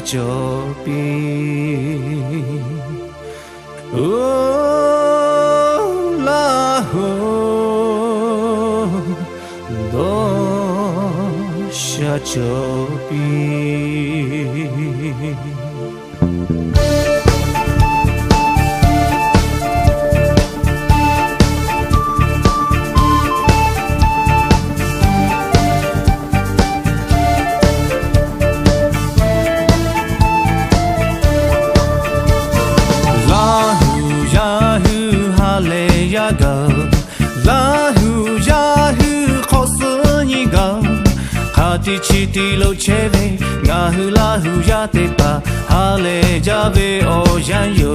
chopi oh la ho do sha chopi Chiti lo cheve ngahu la hu ya te pa hale jave o yan yo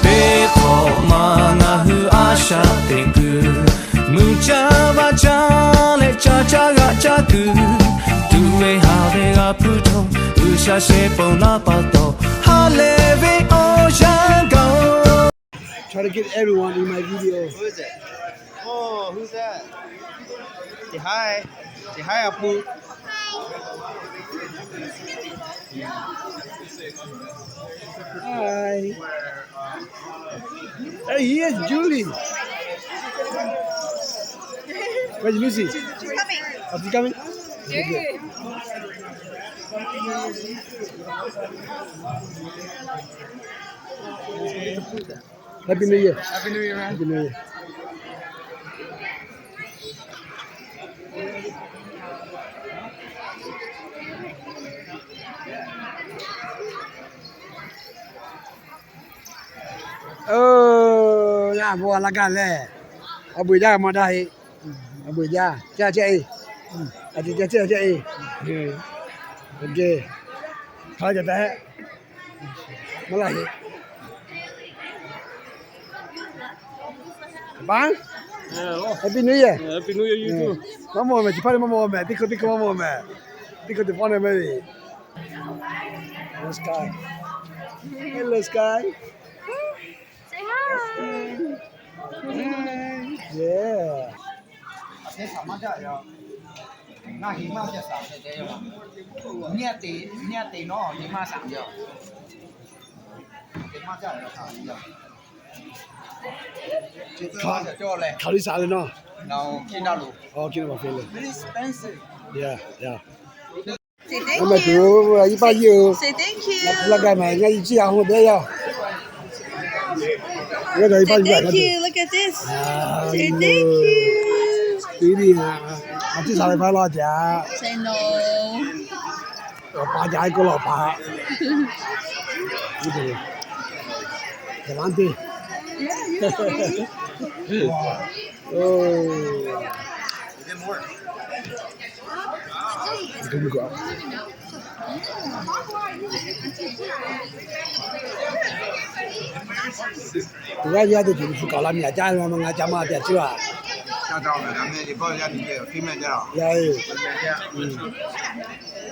pe kho ma ngahu asha te ku mucha ba cha le cha cha ga cha ku tu we ha ve ga puto u sha she pon la pa to hale ve o yan go. Try to get everyone in my video. Who is it? Oh, who's that? Say hi. Say hi, Apu. Hi. Hey, here's Julie. Where's Lucy? She's coming. Oh, she's coming? Happy New Year. Happy New Year, man. Happy New Year. Nhà vua là cả lẽ, ở buổi ra mà đây, ở buổi ra, chơi, ở đây chơi, ok, thôi cho té, mà lại, bang, Happy New Year, Happy New Year, you too. Mama mẹ, chỉ phải mama mẹ, tiko mama mẹ, tiko thì phone mẹ đi, hello Sky, hello Sky. Yeah. Thế sao mà chạy rồi? Na hi ma sẽ sao thế đấy mà? Nia tí nó hi ma sao rồi? Hi ma chạy rồi sao rồi? Cho lên. Khảo đi sao lên nó? Nào khi nào luôn? Khi nào mà phê lên? Very expensive. Yeah. Say thank Mà you. chú là bao nhiêu? Say thank you. Là cái này ngay chỉ không biết đâu. Cái này bao Say nhiêu? thank you. Look at this. Say thank you. Tí đi à. Mà chỉ sao lại phải lo trả. Say no. Bà trả có lo bà. Cái gì? Cái lăn đi. Oh. Good go. Tụi cái gì thì chúng có làm nhà trai mà nhà trai mà đẹp chưa? Cha cháu này làm gì bao giờ đi chơi phim này chưa? Dạ.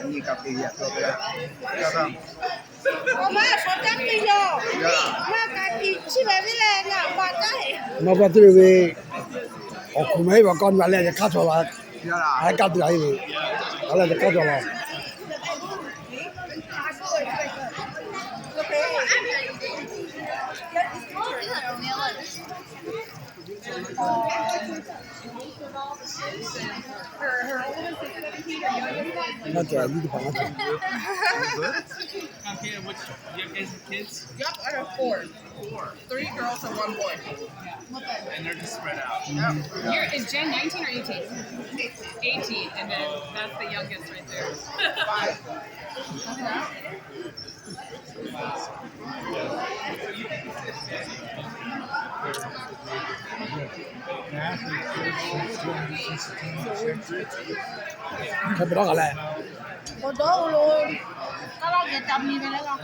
Đi cà phê vậy thôi đấy. Cha cháu. Oma, số trăm kg. Mà cái gì chỉ về với lại là bà trái. Mà bắt đầu về, học cùng mấy bà con vào lại cắt rồi là, hay cắt được cái gì? Đó là cắt rồi là. Nó trẻ như cái bằng Okay, which you guys have kids? Yep, I have four. 3 girls and 1 boy. And they're just spread out. Is Jen 19 or 18? 18, and then that's the youngest right there. Cái đó gọi là. Có đâu luôn. Các bác cái tầm như thế đấy không?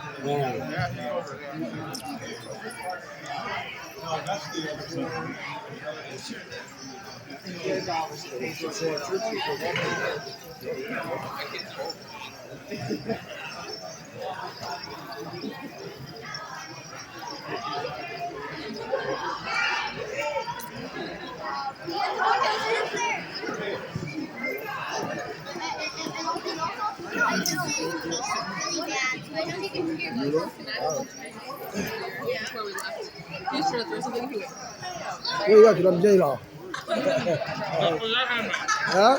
要去他们这了。啊？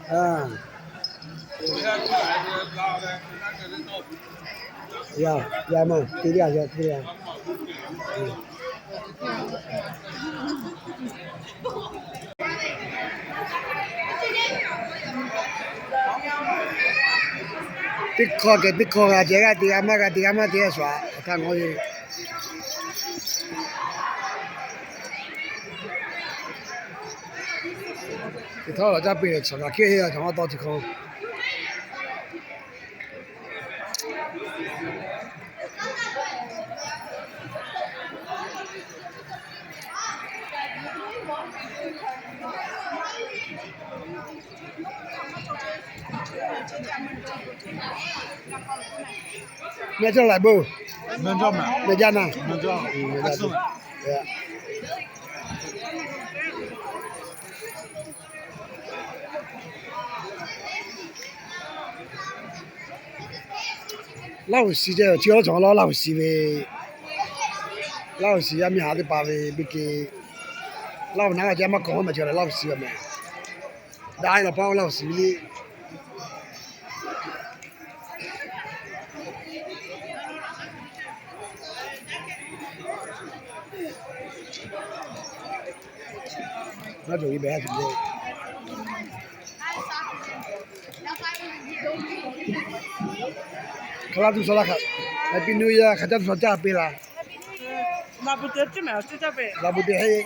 啊。呀嘛，对呀，对呀。Bitcoin啊，这个地阿妈这耍，看我的。一套了这边成啊，去啊，从我多一空。那叫来不？能叫吗？那家呢？能叫，还是吗？对呀。老时这叫床老时呗，老时啊，面下的把呗，别给老那个家嘛讲嘛叫来老时嘛，大了包老时哩。那就一百是不是？kalau tu salah kat Happy New Year kata tu saja apa lah. Labu tu macam tu tapi. Labu deh.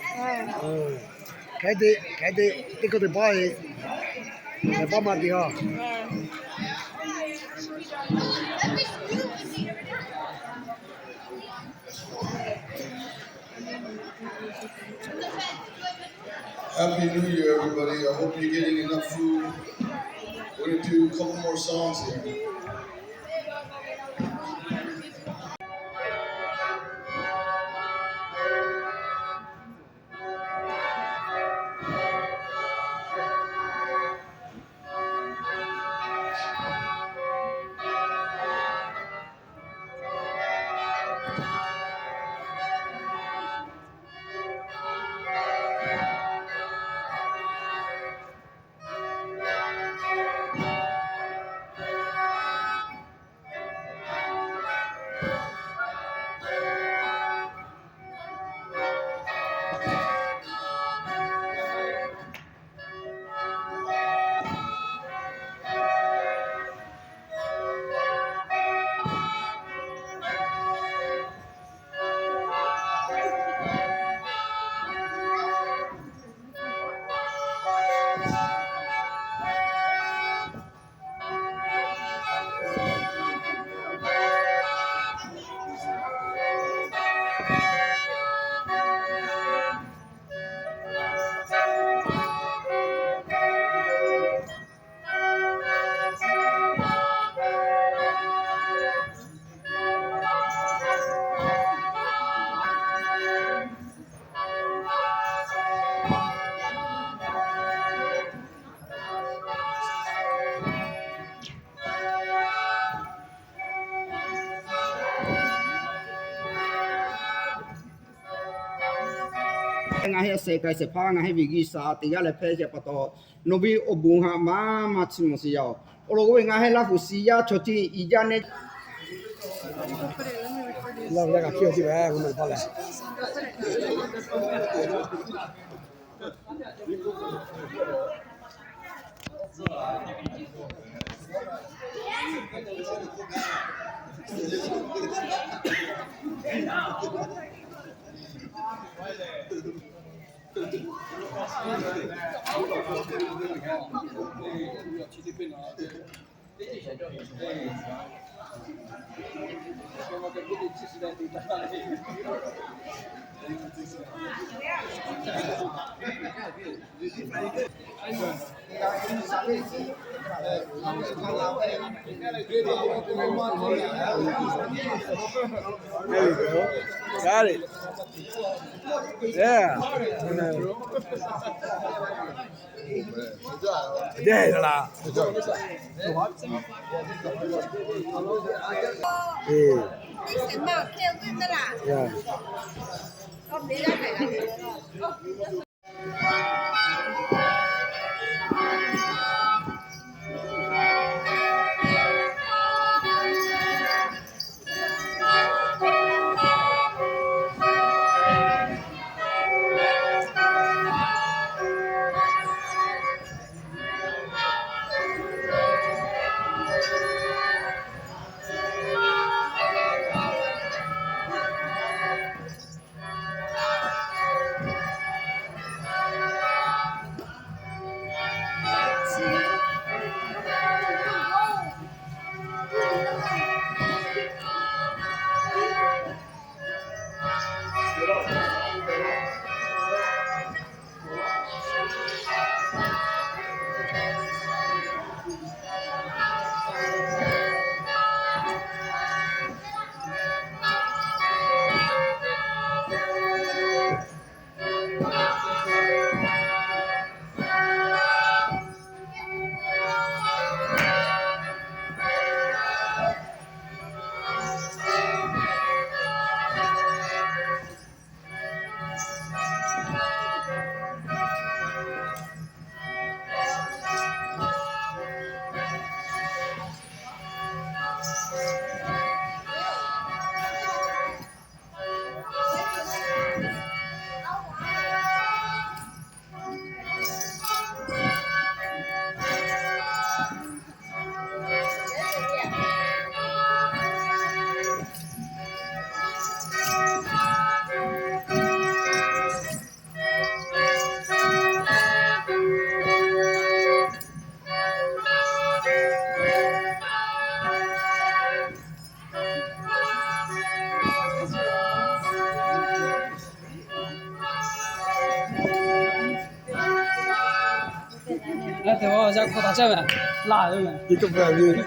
Kaya ikut tu boy. Apa mati ha? Happy New Year, everybody. I hope you're getting enough food. We're going to do a couple more songs here. ngahe se kai se pha ngahe vigi sa tinga le phe se pato nobi obunga ma chimo si yao olo we ngahe la fu si ya choti ija ne La verdad que aquí va a comer pala. There you go. Got it. Yeah. Yeah, lah. Yeah. 你什么跳舞的啦？ Yeah. 我别来了。来，等我家裤衩下面拉着呢。一个不要命。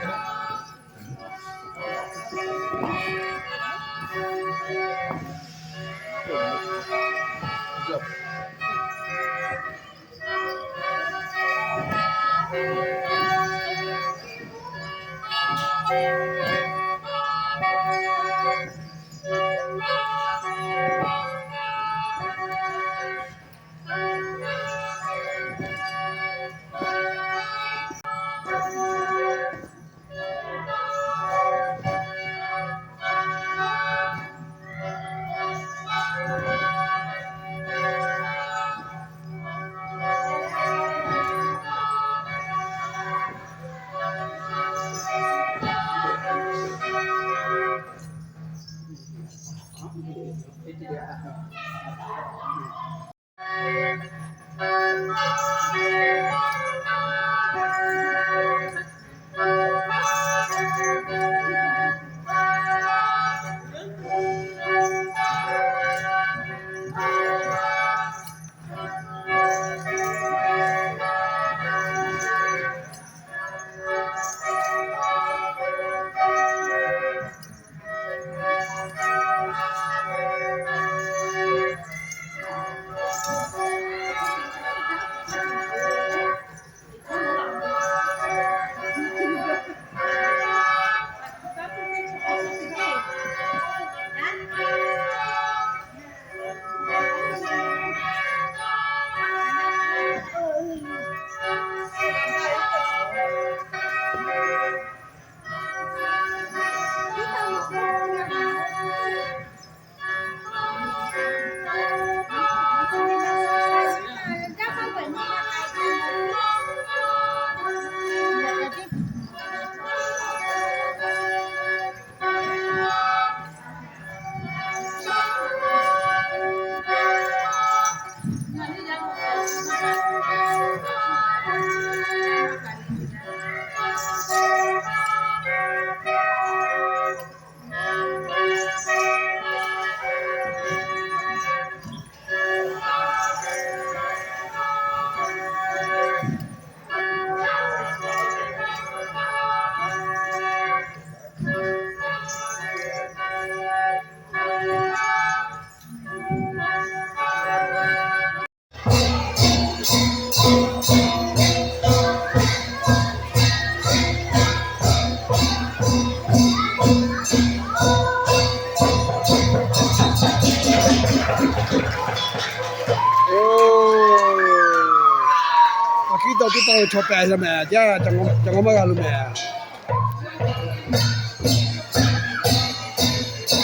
到底到朝白了没？这讲我们干了没？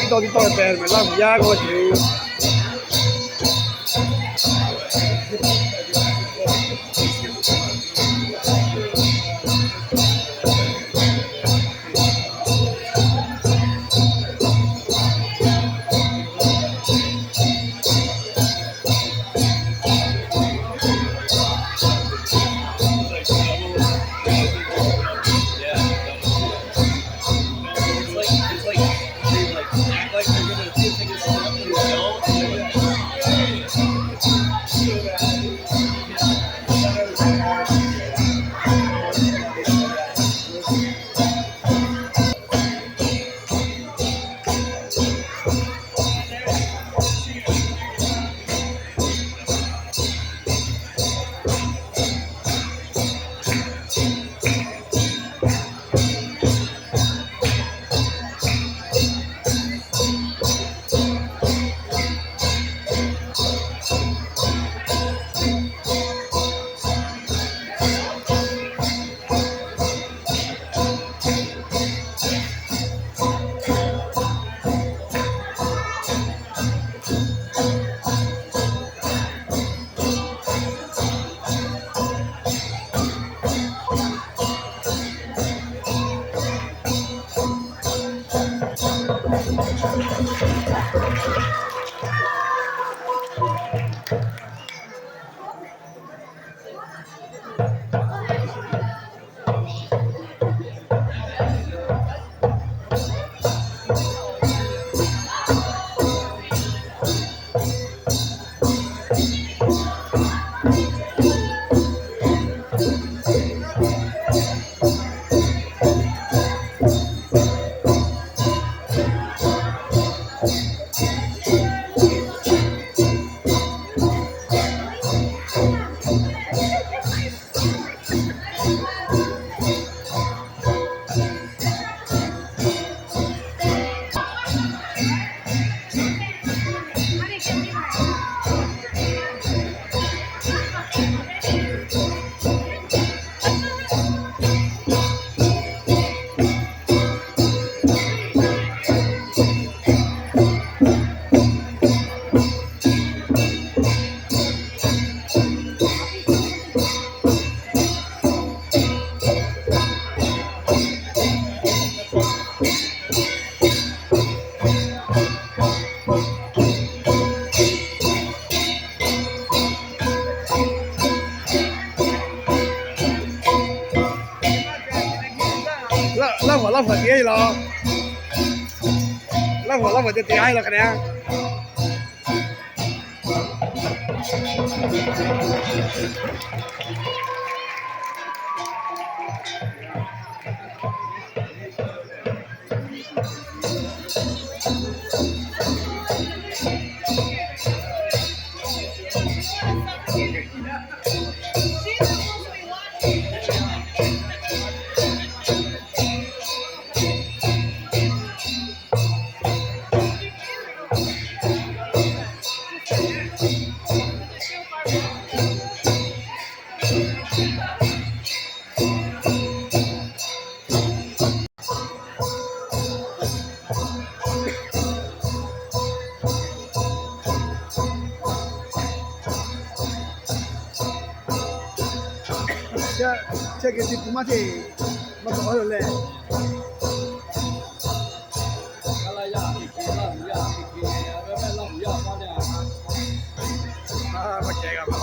到底到白了没？那不压我就。拉火跌了，拉火就跌了，可能。这个是不嘛的，嘛不好了嘞。啊，不这个嘛。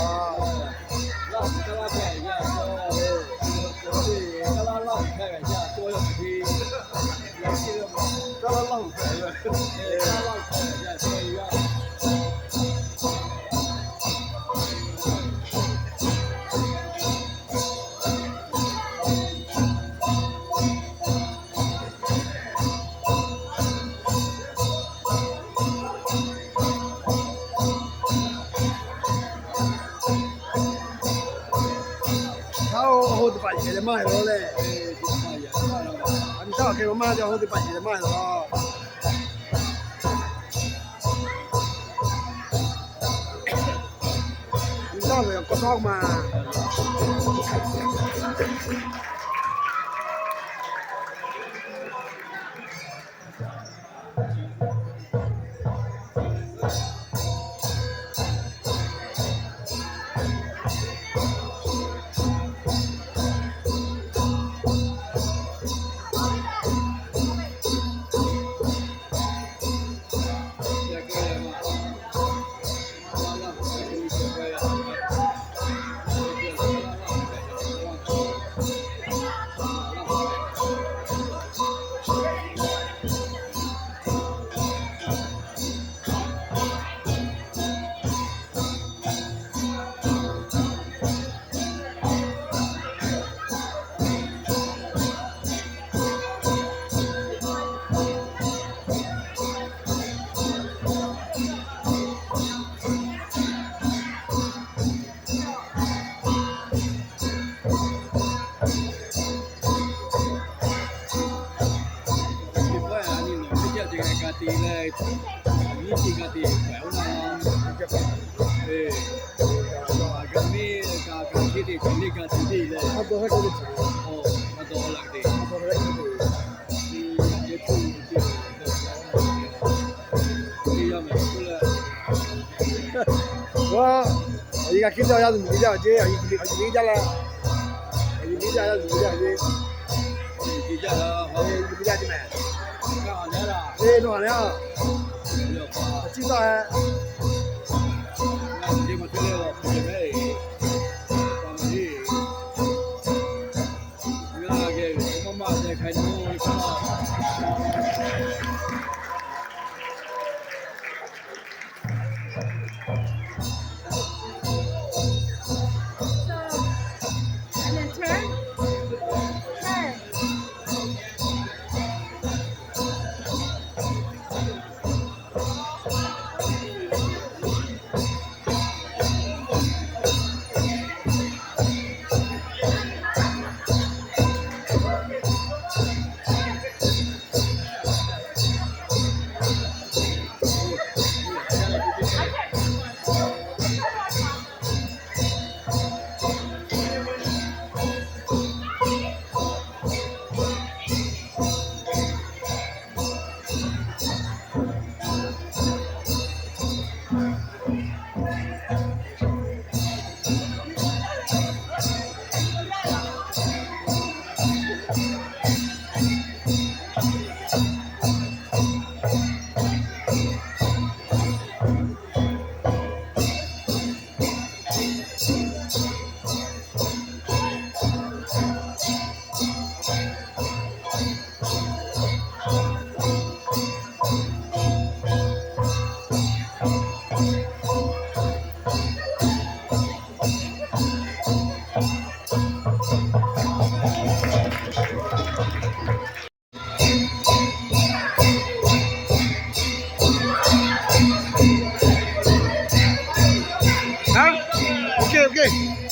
好的半夜就买了嘞，你早给我买掉，好的半夜就买了。你早上要割草嘛？我而家見到有唔知啫，而家啦，而家有唔知啫，而家啲咩？誒，弄完了，知道啊。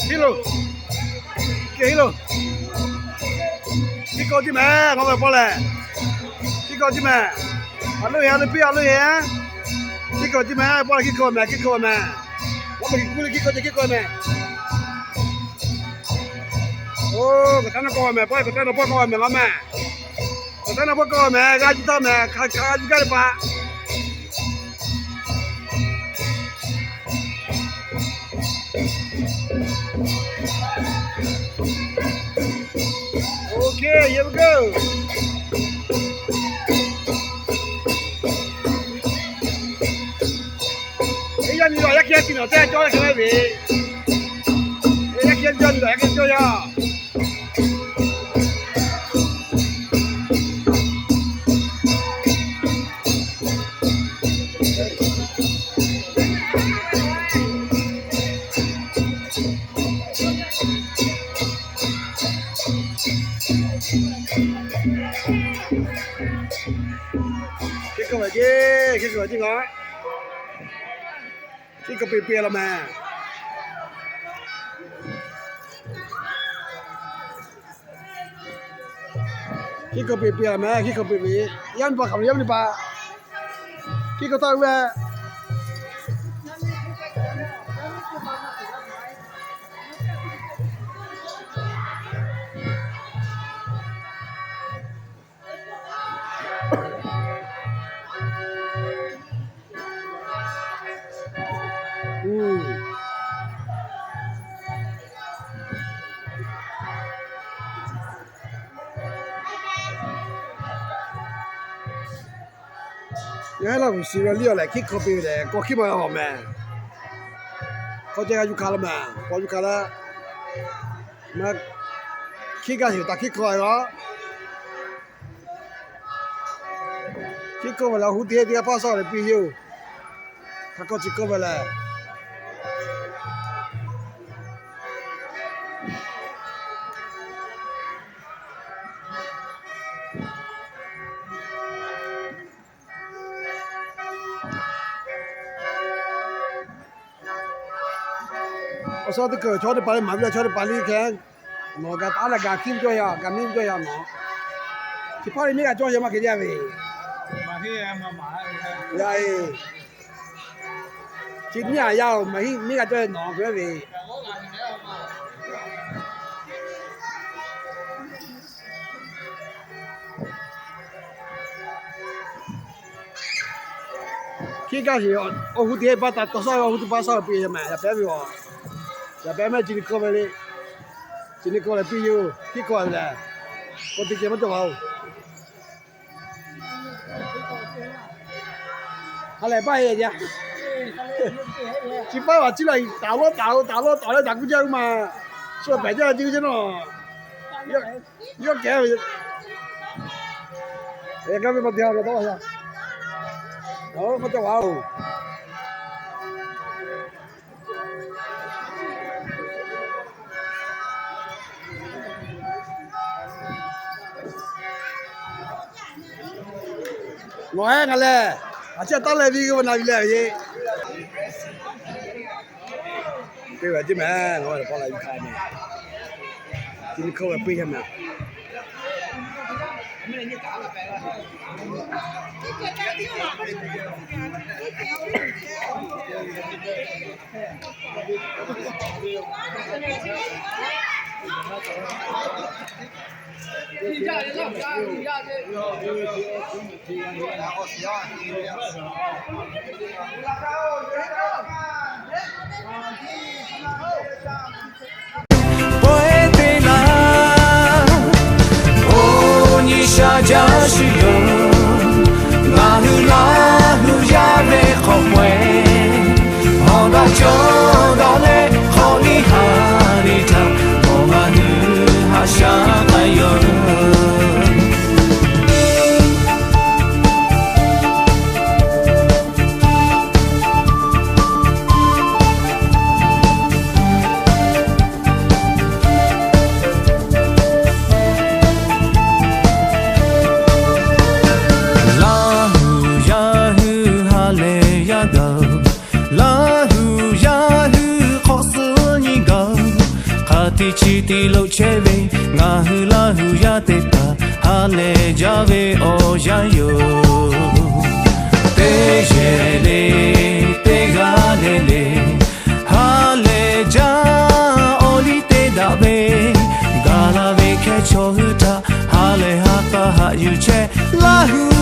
Hello， Hello， 呢個啲咩？我咪過嚟，呢個啲咩？阿女啊，你邊阿女啊？呢個啲咩？過嚟幾個咩？幾個咩？我咪估你幾個就幾個咩？哦，個單個咩？幫個單幫個咩？我咩？個單幫個咩？家住得咩？家住家吧。Okay, here we go. Bây giờ nhiều cái kia nó sẽ cho cái gì? Cái kia dân rồi cái cho ya. Cái cửa chứ ngó cái cà phê là mà cái cà phê là mà cái cà phê yan ba không yan đi ba cái cà tao về 原来不是了，你要来去可别的，过去嘛好嘛，过这个就看了嘛，过就看了，那去个是打去过了，去过了蝴蝶蝶拍手的必要，他过去过了。我说这个，瞧的把你买不了，瞧的把你看，我个打了个金砖呀，个金砖呀喏，去把你那个砖什么给家喂，买去嘛买，来，今年要买那个砖喏个喂，去干是哦，蝴蝶把它多少蝴蝶把少别什么，也别喂哦。อย่าแปะจินก็ไปเลยจินก็เลยพี่อยู่พี่ก่อนแหละก็ติดเกมมันตัวเอาอะไรไปเองจิป้าว่าจิ来打了打过去嘛说白家就这种要给哎刚才没掉了多少哦没掉哇哦我还个嘞，这打来比个那比来些，对吧？这门我跑来一看呢，今天口味不一样嘛。Puede la Onisha Jashiyo Lahu ya ve khomwe Hoda choda le kholi harita Momanu hasha ayo Chiti lo cheve nga hula huya te pa hale jave o jayo te jele te galele hale ja oli te dabe galave ke chohuta hale hapa ha yu che la hu